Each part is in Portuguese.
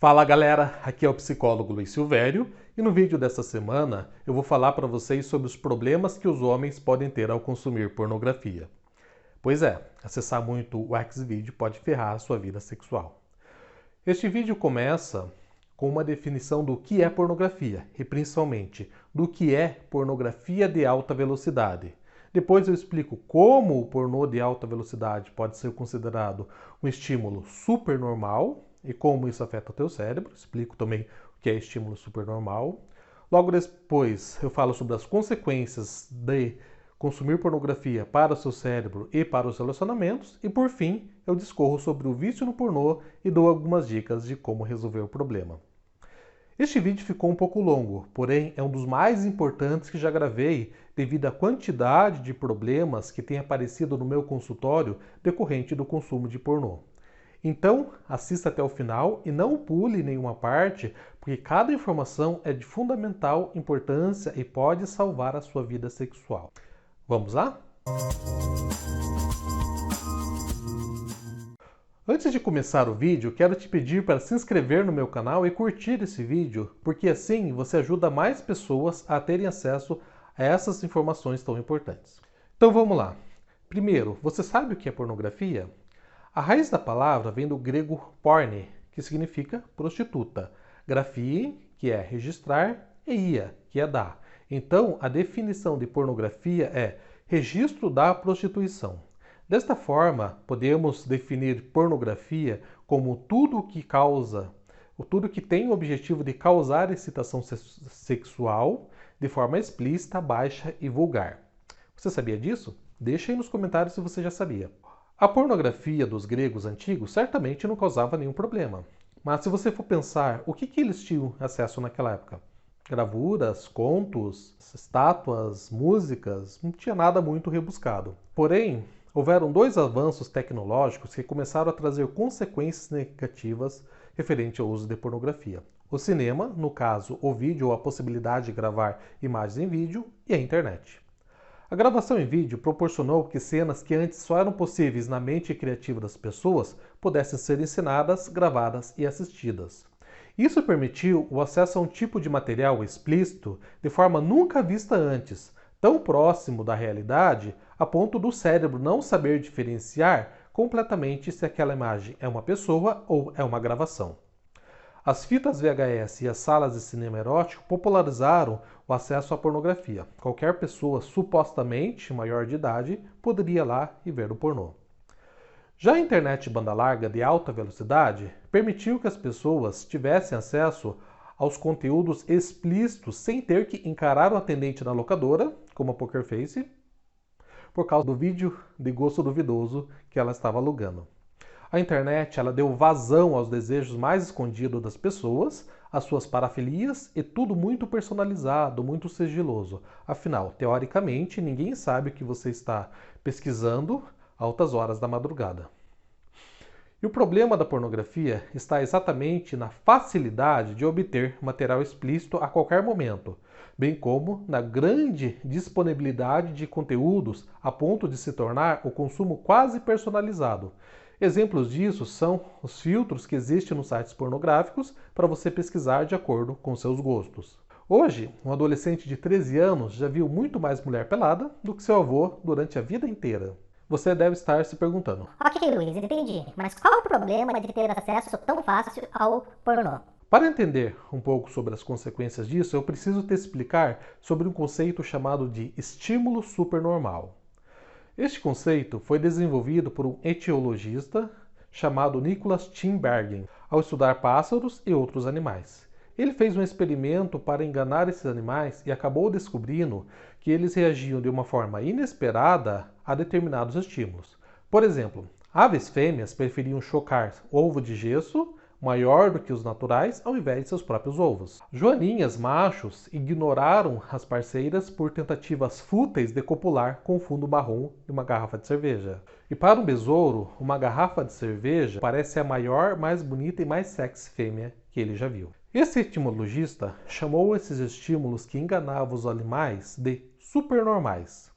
Fala galera, aqui é o psicólogo Luiz Silvério e no vídeo desta semana eu vou falar para vocês sobre os problemas que os homens podem ter ao consumir pornografia. Pois é, acessar muito o Xvideo pode ferrar a sua vida sexual. Este vídeo começa com uma definição do que é pornografia e principalmente do que é pornografia de alta velocidade. Depois eu explico como o pornô de alta velocidade pode ser considerado um estímulo supernormal e como isso afeta o teu cérebro. Explico também o que é estímulo supernormal. Logo depois eu falo sobre as consequências de consumir pornografia para o seu cérebro e para os relacionamentos. E por fim, eu discorro sobre o vício no pornô e dou algumas dicas de como resolver o problema. Este vídeo ficou um pouco longo, porém é um dos mais importantes que já gravei devido à quantidade de problemas que tem aparecido no meu consultório decorrente do consumo de pornô. Então, assista até o final e não pule nenhuma parte, porque cada informação é de fundamental importância e pode salvar a sua vida sexual. Vamos lá? Antes de começar o vídeo, quero te pedir para se inscrever no meu canal e curtir esse vídeo, porque assim você ajuda mais pessoas a terem acesso a essas informações tão importantes. Então vamos lá. Primeiro, você sabe o que é pornografia? A raiz da palavra vem do grego porne, que significa prostituta, grafie, que é registrar, e ia, que é dar. Então, a definição de pornografia é registro da prostituição. Desta forma, podemos definir pornografia como tudo que tem o objetivo de causar excitação sexual de forma explícita, baixa e vulgar. Você sabia disso? Deixa aí nos comentários se você já sabia. A pornografia dos gregos antigos certamente não causava nenhum problema. Mas se você for pensar, o que eles tinham acesso naquela época? Gravuras, contos, estátuas, músicas, não tinha nada muito rebuscado. Porém, houveram dois avanços tecnológicos que começaram a trazer consequências negativas referente ao uso de pornografia. O cinema, no caso, o vídeo ou a possibilidade de gravar imagens em vídeo, e a internet. A gravação em vídeo proporcionou que cenas que antes só eram possíveis na mente criativa das pessoas pudessem ser ensinadas, gravadas e assistidas. Isso permitiu o acesso a um tipo de material explícito de forma nunca vista antes, tão próximo da realidade a ponto do cérebro não saber diferenciar completamente se aquela imagem é uma pessoa ou é uma gravação. As fitas VHS e as salas de cinema erótico popularizaram o acesso à pornografia. Qualquer pessoa supostamente maior de idade poderia ir lá e ver o pornô. Já a internet banda larga de alta velocidade permitiu que as pessoas tivessem acesso aos conteúdos explícitos sem ter que encarar o atendente na locadora, como a Poker Face, por causa do vídeo de gosto duvidoso que ela estava alugando. A internet ela deu vazão aos desejos mais escondidos das pessoas, às suas parafilias e tudo muito personalizado, muito sigiloso. Afinal, teoricamente, ninguém sabe o que você está pesquisando a altas horas da madrugada. E o problema da pornografia está exatamente na facilidade de obter material explícito a qualquer momento, bem como na grande disponibilidade de conteúdos a ponto de se tornar o consumo quase personalizado. Exemplos disso são os filtros que existem nos sites pornográficos para você pesquisar de acordo com seus gostos. Hoje, um adolescente de 13 anos já viu muito mais mulher pelada do que seu avô durante a vida inteira. Você deve estar se perguntando: Ok, Luiz, entendi. Mas qual o problema de ter acesso tão fácil ao pornô? Para entender um pouco sobre as consequências disso, eu preciso te explicar sobre um conceito chamado de estímulo supernormal. Este conceito foi desenvolvido por um etiologista chamado Nicholas Tinbergen, ao estudar pássaros e outros animais. Ele fez um experimento para enganar esses animais e acabou descobrindo que eles reagiam de uma forma inesperada a determinados estímulos. Por exemplo, aves fêmeas preferiam chocar ovo de gesso maior do que os naturais ao invés de seus próprios ovos. Joaninhas machos ignoraram as parceiras por tentativas fúteis de copular com o fundo marrom de uma garrafa de cerveja. E para um besouro, uma garrafa de cerveja parece a maior, mais bonita e mais sexy fêmea que ele já viu. Esse etimologista chamou esses estímulos que enganavam os animais de supernormais.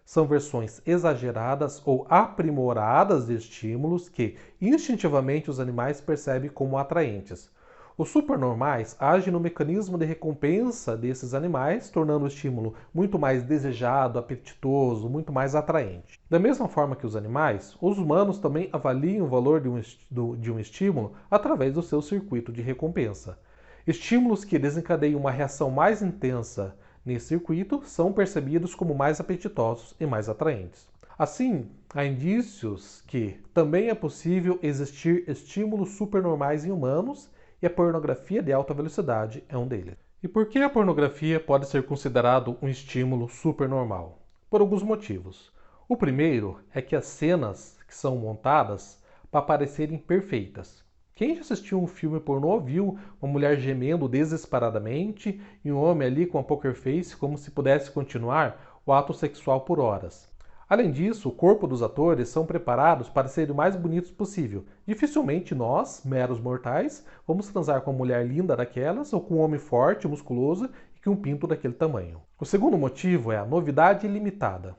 São versões exageradas ou aprimoradas de estímulos que instintivamente os animais percebem como atraentes. Os supernormais agem no mecanismo de recompensa desses animais, tornando o estímulo muito mais desejado, apetitoso, muito mais atraente. Da mesma forma que os animais, os humanos também avaliam o valor de um estímulo através do seu circuito de recompensa. Estímulos que desencadeiam uma reação mais intensa nesse circuito são percebidos como mais apetitosos e mais atraentes. Assim, há indícios que também é possível existir estímulos supernormais em humanos e a pornografia de alta velocidade é um deles. E por que a pornografia pode ser considerado um estímulo supernormal? Por alguns motivos. O primeiro é que as cenas que são montadas para parecerem perfeitas. Quem já assistiu um filme pornô viu uma mulher gemendo desesperadamente e um homem ali com a poker face como se pudesse continuar o ato sexual por horas. Além disso, o corpo dos atores são preparados para serem o mais bonitos possível. Dificilmente nós, meros mortais, vamos transar com uma mulher linda daquelas ou com um homem forte, musculoso e com um pinto daquele tamanho. O segundo motivo é a novidade ilimitada.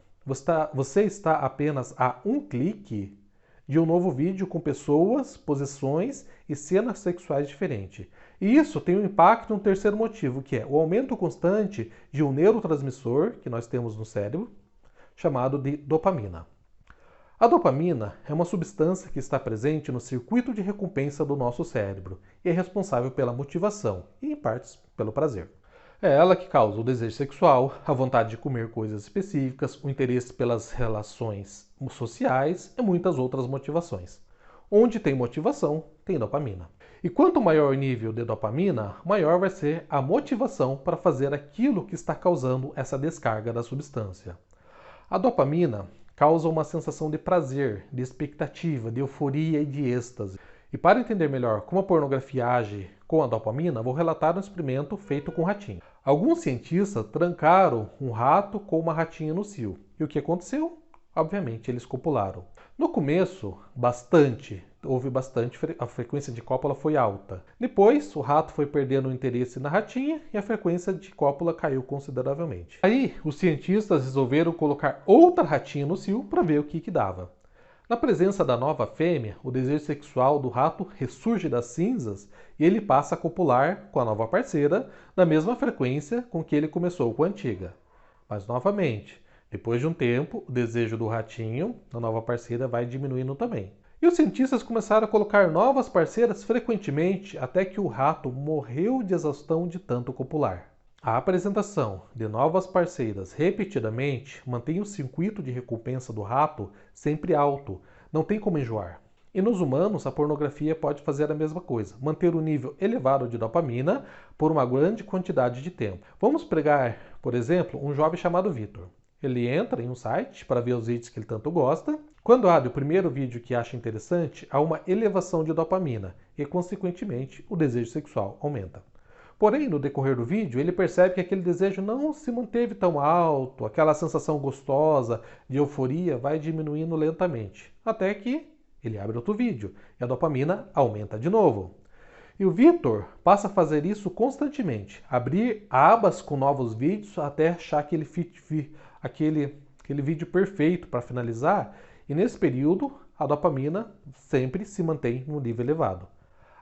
Você está apenas a um clique de um novo vídeo com pessoas, posições e cenas sexuais diferentes. E isso tem um impacto no terceiro motivo, que é o aumento constante de um neurotransmissor que nós temos no cérebro, chamado de dopamina. A dopamina é uma substância que está presente no circuito de recompensa do nosso cérebro e é responsável pela motivação e, em partes, pelo prazer. É ela que causa o desejo sexual, a vontade de comer coisas específicas, o interesse pelas relações sociais e muitas outras motivações. Onde tem motivação, tem dopamina. E quanto maior o nível de dopamina, maior vai ser a motivação para fazer aquilo que está causando essa descarga da substância. A dopamina causa uma sensação de prazer, de expectativa, de euforia e de êxtase. E para entender melhor como a pornografia age com a dopamina, vou relatar um experimento feito com ratinho. Alguns cientistas trancaram um rato com uma ratinha no cio. E o que aconteceu? Obviamente, eles copularam. No começo, houve bastante, a frequência de cópula foi alta. Depois, o rato foi perdendo o interesse na ratinha e a frequência de cópula caiu consideravelmente. Aí, os cientistas resolveram colocar outra ratinha no cio para ver o que dava. Na presença da nova fêmea, o desejo sexual do rato ressurge das cinzas e ele passa a copular com a nova parceira na mesma frequência com que ele começou com a antiga. Mas, novamente, depois de um tempo, o desejo do ratinho da nova parceira vai diminuindo também. E os cientistas começaram a colocar novas parceiras frequentemente até que o rato morreu de exaustão de tanto copular. A apresentação de novas parceiras repetidamente mantém o circuito de recompensa do rato sempre alto, não tem como enjoar. E nos humanos, a pornografia pode fazer a mesma coisa, manter o nível elevado de dopamina por uma grande quantidade de tempo. Vamos pegar, por exemplo, um jovem chamado Vitor. Ele entra em um site para ver os vídeos que ele tanto gosta. Quando abre o primeiro vídeo que acha interessante, há uma elevação de dopamina e, consequentemente, o desejo sexual aumenta. Porém, no decorrer do vídeo, ele percebe que aquele desejo não se manteve tão alto, aquela sensação gostosa de euforia vai diminuindo lentamente, até que ele abre outro vídeo e a dopamina aumenta de novo. E o Vitor passa a fazer isso constantemente, abrir abas com novos vídeos até achar aquele vídeo perfeito para finalizar, e nesse período a dopamina sempre se mantém no nível elevado.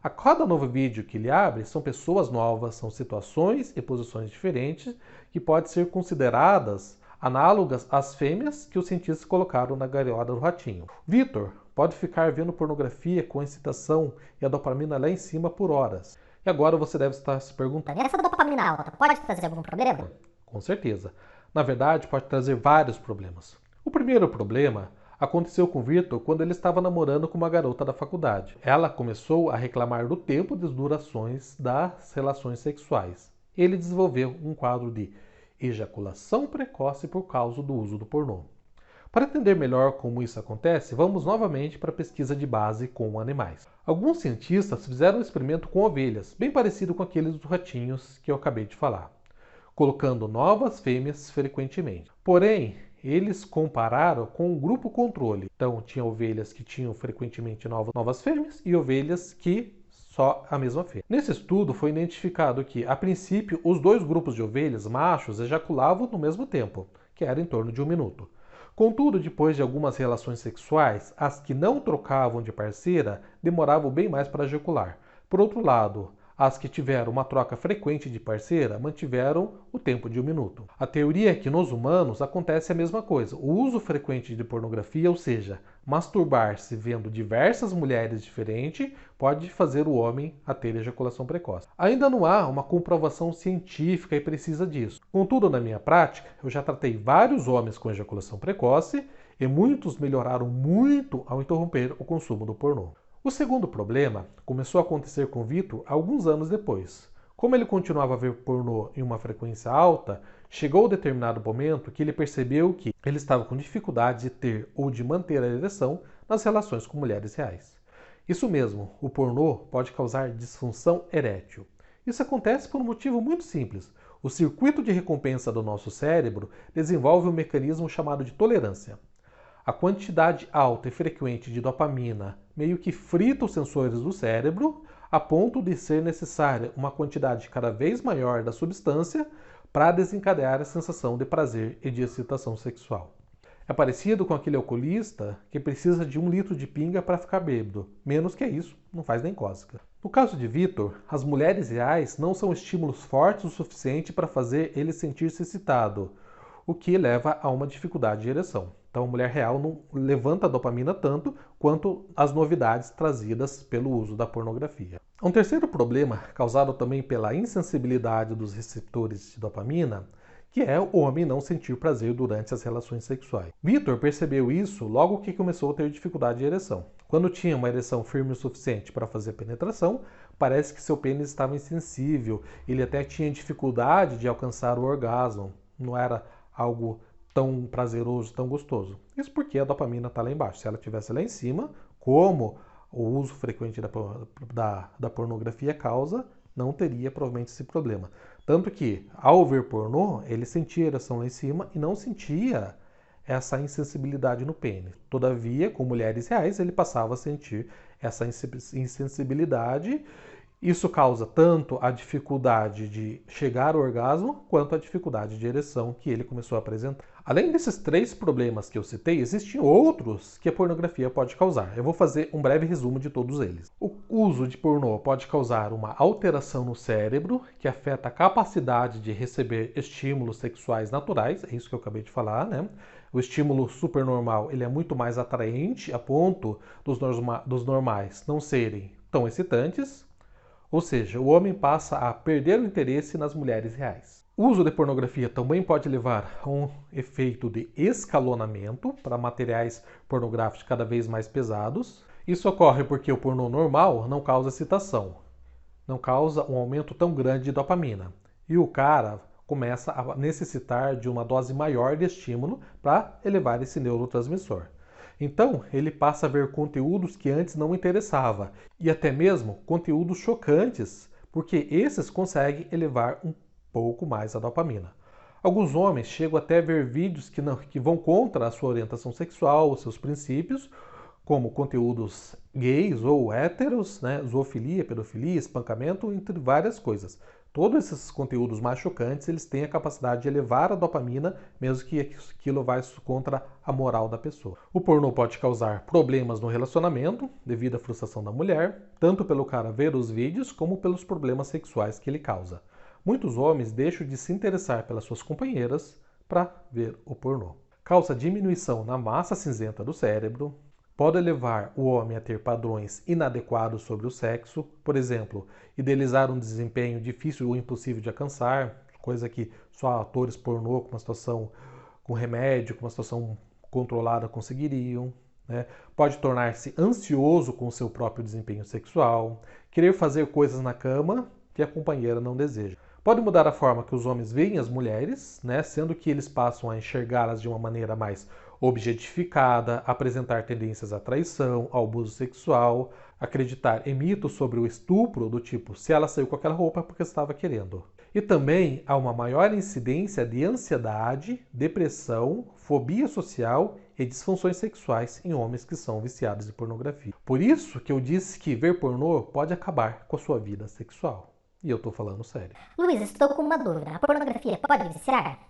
A cada novo vídeo que ele abre, são pessoas novas, são situações e posições diferentes que podem ser consideradas análogas às fêmeas que os cientistas colocaram na gaiola do ratinho. Vitor pode ficar vendo pornografia com excitação e a dopamina lá em cima por horas. E agora você deve estar se perguntando: Essa dopamina alta pode trazer algum problema? Com certeza. Na verdade, pode trazer vários problemas. O primeiro problema aconteceu com Vitor quando ele estava namorando com uma garota da faculdade. Ela começou a reclamar do tempo das durações das relações sexuais. Ele desenvolveu um quadro de ejaculação precoce por causa do uso do pornô. Para entender melhor como isso acontece, vamos novamente para a pesquisa de base com animais. Alguns cientistas fizeram um experimento com ovelhas, bem parecido com aqueles dos ratinhos que eu acabei de falar, colocando novas fêmeas frequentemente. Porém, eles compararam com um grupo controle. Então, tinha ovelhas que tinham frequentemente novas fêmeas e ovelhas que só a mesma fêmea. Nesse estudo foi identificado que, a princípio, os dois grupos de ovelhas machos ejaculavam no mesmo tempo, que era em torno de 1 minuto. Contudo, depois de algumas relações sexuais, as que não trocavam de parceira demoravam bem mais para ejacular. Por outro lado, As que tiveram uma troca frequente de parceira mantiveram o tempo de 1 minuto. A teoria é que nos humanos acontece a mesma coisa. O uso frequente de pornografia, ou seja, masturbar-se vendo diversas mulheres diferentes, pode fazer o homem a ter ejaculação precoce. Ainda não há uma comprovação científica e precisa disso. Contudo, na minha prática, eu já tratei vários homens com ejaculação precoce e muitos melhoraram muito ao interromper o consumo do pornô. O segundo problema começou a acontecer com Vitor alguns anos depois. Como ele continuava a ver pornô em uma frequência alta, chegou um determinado momento que ele percebeu que ele estava com dificuldade de ter ou de manter a ereção nas relações com mulheres reais. Isso mesmo, o pornô pode causar disfunção erétil. Isso acontece por um motivo muito simples. O circuito de recompensa do nosso cérebro desenvolve um mecanismo chamado de tolerância. A quantidade alta e frequente de dopamina meio que frita os sensores do cérebro a ponto de ser necessária uma quantidade cada vez maior da substância para desencadear a sensação de prazer e de excitação sexual. É parecido com aquele alcoolista que precisa de 1 litro de pinga para ficar bêbado. Menos que isso, não faz nem cócega. No caso de Vitor, as mulheres reais não são estímulos fortes o suficiente para fazer ele sentir-se excitado, o que leva a uma dificuldade de ereção. Então, a mulher real não levanta a dopamina tanto quanto as novidades trazidas pelo uso da pornografia. Um terceiro problema, causado também pela insensibilidade dos receptores de dopamina, que é o homem não sentir prazer durante as relações sexuais. Vitor percebeu isso logo que começou a ter dificuldade de ereção. Quando tinha uma ereção firme o suficiente para fazer penetração, parece que seu pênis estava insensível, ele até tinha dificuldade de alcançar o orgasmo, não era algo tão prazeroso, tão gostoso. Isso porque a dopamina está lá embaixo. Se ela estivesse lá em cima, como o uso frequente da pornografia causa, não teria provavelmente esse problema. Tanto que, ao ver pornô, ele sentia ereção lá em cima e não sentia essa insensibilidade no pênis. Todavia, com mulheres reais, ele passava a sentir essa insensibilidade. Isso causa tanto a dificuldade de chegar ao orgasmo, quanto a dificuldade de ereção que ele começou a apresentar. Além desses 3 problemas que eu citei, existem outros que a pornografia pode causar. Eu vou fazer um breve resumo de todos eles. O uso de pornô pode causar uma alteração no cérebro, que afeta a capacidade de receber estímulos sexuais naturais, é isso que eu acabei de falar, né? O estímulo supernormal, ele é muito mais atraente, a ponto dos normais não serem tão excitantes. Ou seja, o homem passa a perder o interesse nas mulheres reais. O uso de pornografia também pode levar a um efeito de escalonamento para materiais pornográficos cada vez mais pesados. Isso ocorre porque o pornô normal não causa excitação, não causa um aumento tão grande de dopamina. E o cara começa a necessitar de uma dose maior de estímulo para elevar esse neurotransmissor. Então, ele passa a ver conteúdos que antes não interessava, e até mesmo conteúdos chocantes, porque esses conseguem elevar um pouco mais a dopamina. Alguns homens chegam até a ver vídeos que vão contra a sua orientação sexual, os seus princípios, como conteúdos gays ou héteros, né, zoofilia, pedofilia, espancamento, entre várias coisas. Todos esses conteúdos mais chocantes, eles têm a capacidade de elevar a dopamina, mesmo que aquilo vá contra a moral da pessoa. O pornô pode causar problemas no relacionamento, devido à frustração da mulher, tanto pelo cara ver os vídeos, como pelos problemas sexuais que ele causa. Muitos homens deixam de se interessar pelas suas companheiras para ver o pornô. Causa diminuição na massa cinzenta do cérebro, pode levar o homem a ter padrões inadequados sobre o sexo, por exemplo, idealizar um desempenho difícil ou impossível de alcançar, coisa que só atores pornô com uma situação com remédio, com uma situação controlada conseguiriam. Né? Pode tornar-se ansioso com o seu próprio desempenho sexual, querer fazer coisas na cama que a companheira não deseja. Pode mudar a forma que os homens veem as mulheres, né? Sendo que eles passam a enxergá-las de uma maneira mais objetificada, apresentar tendências à traição, ao abuso sexual, acreditar em mitos sobre o estupro, do tipo, se ela saiu com aquela roupa é porque estava querendo. E também há uma maior incidência de ansiedade, depressão, fobia social e disfunções sexuais em homens que são viciados em pornografia. Por isso que eu disse que ver pornô pode acabar com a sua vida sexual. E eu estou falando sério. Luiz, estou com uma dúvida. A pornografia pode viciar?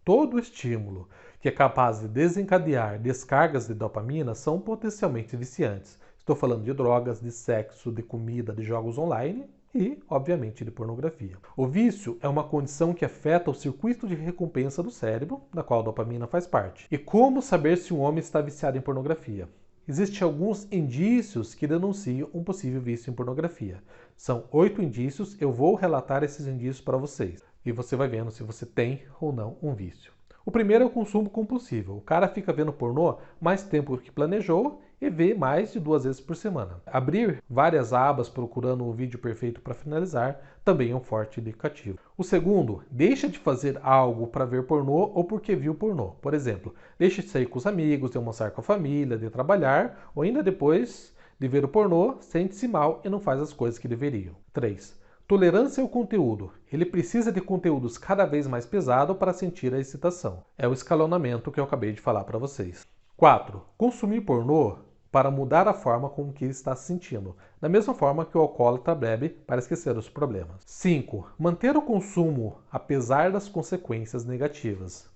Todo estímulo que é capaz de desencadear descargas de dopamina são potencialmente viciantes. Estou falando de drogas, de sexo, de comida, de jogos online, e, obviamente, de pornografia. O vício é uma condição que afeta o circuito de recompensa do cérebro, da qual a dopamina faz parte. E como saber se um homem está viciado em pornografia? Existem alguns indícios que denunciam um possível vício em pornografia. São 8 indícios, eu vou relatar esses indícios para vocês. E você vai vendo se você tem ou não um vício. O primeiro é o consumo compulsivo. O cara fica vendo pornô mais tempo do que planejou e vê mais de 2 vezes por semana. Abrir várias abas procurando o vídeo perfeito para finalizar também é um forte indicativo. O segundo, deixa de fazer algo para ver pornô ou porque viu pornô. Por exemplo, deixa de sair com os amigos, de almoçar com a família, de trabalhar, ou ainda depois de ver o pornô, sente-se mal e não faz as coisas que deveriam. 3. Tolerância ao conteúdo. Ele precisa de conteúdos cada vez mais pesados para sentir a excitação. É o escalonamento que eu acabei de falar para vocês. 4. Consumir pornô para mudar a forma com que está se sentindo, da mesma forma que o alcoólatra bebe para esquecer os problemas. 5. Manter o consumo apesar das consequências negativas.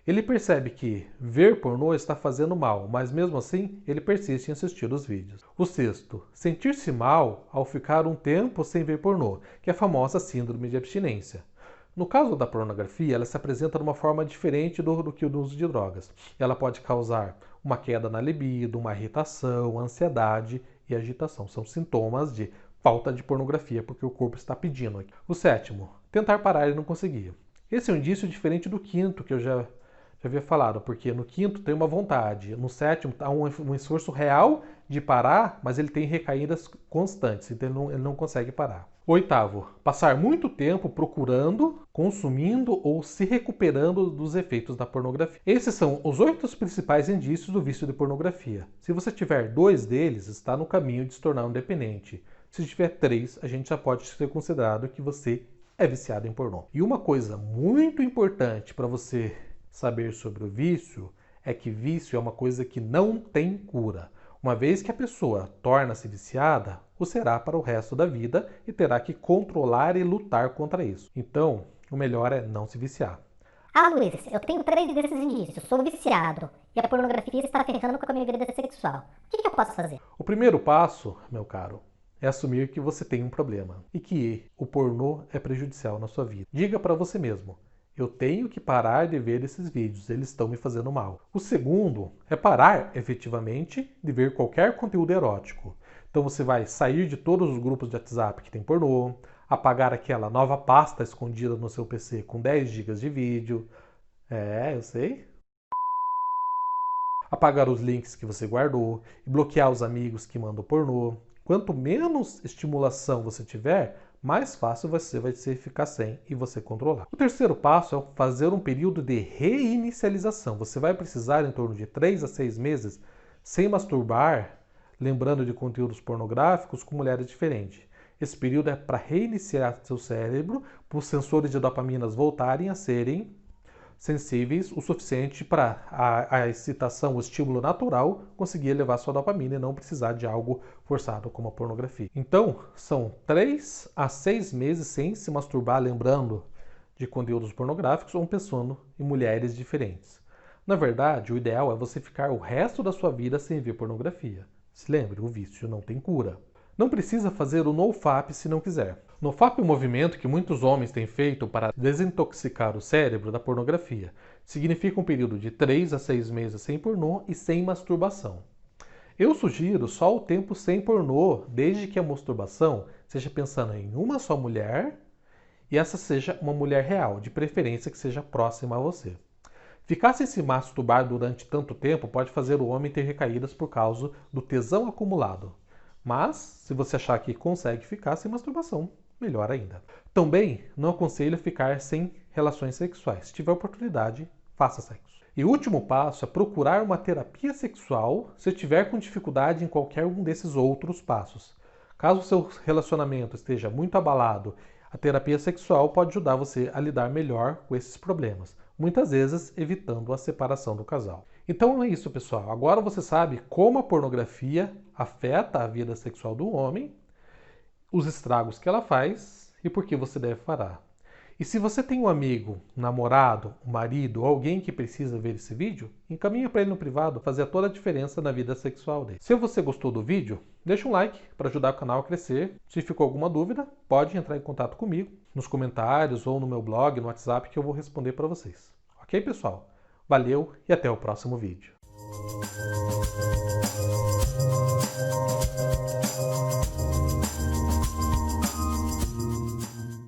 Ele percebe que ver pornô está fazendo mal, mas mesmo assim ele persiste em assistir os vídeos. O sexto, sentir-se mal ao ficar um tempo sem ver pornô, que é a famosa síndrome de abstinência. No caso da pornografia, ela se apresenta de uma forma diferente do que o uso de drogas. Ela pode causar uma queda na libido, uma irritação, ansiedade e agitação. São sintomas de falta de pornografia, porque o corpo está pedindo. O sétimo, tentar parar e não conseguir. Esse é um indício diferente do quinto, que eu já havia falado, porque no quinto tem uma vontade, no sétimo há um esforço real de parar, mas ele tem recaídas constantes, então ele não consegue parar. Oitavo, passar muito tempo procurando, consumindo ou se recuperando dos efeitos da pornografia. Esses são os 8 principais indícios do vício de pornografia. Se você tiver 2 deles, está no caminho de se tornar um dependente. Se tiver 3, a gente já pode ser considerado que você é viciado em pornô. E uma coisa muito importante para você saber sobre o vício é que vício é uma coisa que não tem cura. Uma vez que a pessoa torna-se viciada, o será para o resto da vida e terá que controlar e lutar contra isso. Então, o melhor é não se viciar. Ah, Luiz, eu tenho 3 desses indícios, sou viciado e a pornografia está ferrando com a minha vida sexual. O que eu posso fazer? O primeiro passo, meu caro, é assumir que você tem um problema e que o pornô é prejudicial na sua vida. Diga para você mesmo: eu tenho que parar de ver esses vídeos, eles estão me fazendo mal. O segundo é parar, efetivamente, de ver qualquer conteúdo erótico. Então você vai sair de todos os grupos de WhatsApp que tem pornô, apagar aquela nova pasta escondida no seu PC com 10 GB de vídeo. Eu sei. Apagar os links que você guardou e bloquear os amigos que mandam pornô. Quanto menos estimulação você tiver, mais fácil você vai ficar sem e você controlar. O terceiro passo é fazer um período de reinicialização. Você vai precisar em torno de 3 a 6 meses sem masturbar, lembrando de conteúdos pornográficos com mulheres diferentes. Esse período é para reiniciar seu cérebro, para os sensores de dopaminas voltarem a serem sensíveis o suficiente para a excitação, o estímulo natural, conseguir elevar sua dopamina e não precisar de algo forçado como a pornografia. Então, são 3 a 6 meses sem se masturbar, lembrando de conteúdos pornográficos ou pensando em mulheres diferentes. Na verdade, o ideal é você ficar o resto da sua vida sem ver pornografia. Se lembre, o vício não tem cura. Não precisa fazer o NoFap se não quiser. NoFap é um movimento que muitos homens têm feito para desintoxicar o cérebro da pornografia. Significa um período de 3 a 6 meses sem pornô e sem masturbação. Eu sugiro só o tempo sem pornô, desde que a masturbação seja pensando em uma só mulher e essa seja uma mulher real, de preferência que seja próxima a você. Ficar sem se masturbar durante tanto tempo pode fazer o homem ter recaídas por causa do tesão acumulado. Mas, se você achar que consegue ficar sem masturbação, melhor ainda. Também não aconselho ficar sem relações sexuais. Se tiver oportunidade, faça sexo. E o último passo é procurar uma terapia sexual se tiver com dificuldade em qualquer um desses outros passos. Caso o seu relacionamento esteja muito abalado, a terapia sexual pode ajudar você a lidar melhor com esses problemas, muitas vezes evitando a separação do casal. Então é isso, pessoal. Agora você sabe como a pornografia afeta a vida sexual do homem, os estragos que ela faz e por que você deve parar. E se você tem um amigo, um namorado, um marido ou alguém que precisa ver esse vídeo, encaminha para ele no privado, fazer toda a diferença na vida sexual dele. Se você gostou do vídeo, Deixa um like para ajudar o canal a crescer. Se ficou alguma dúvida, pode entrar em contato comigo nos comentários ou no meu blog, no WhatsApp, que eu vou responder para vocês. Ok, pessoal? Valeu e até o próximo vídeo.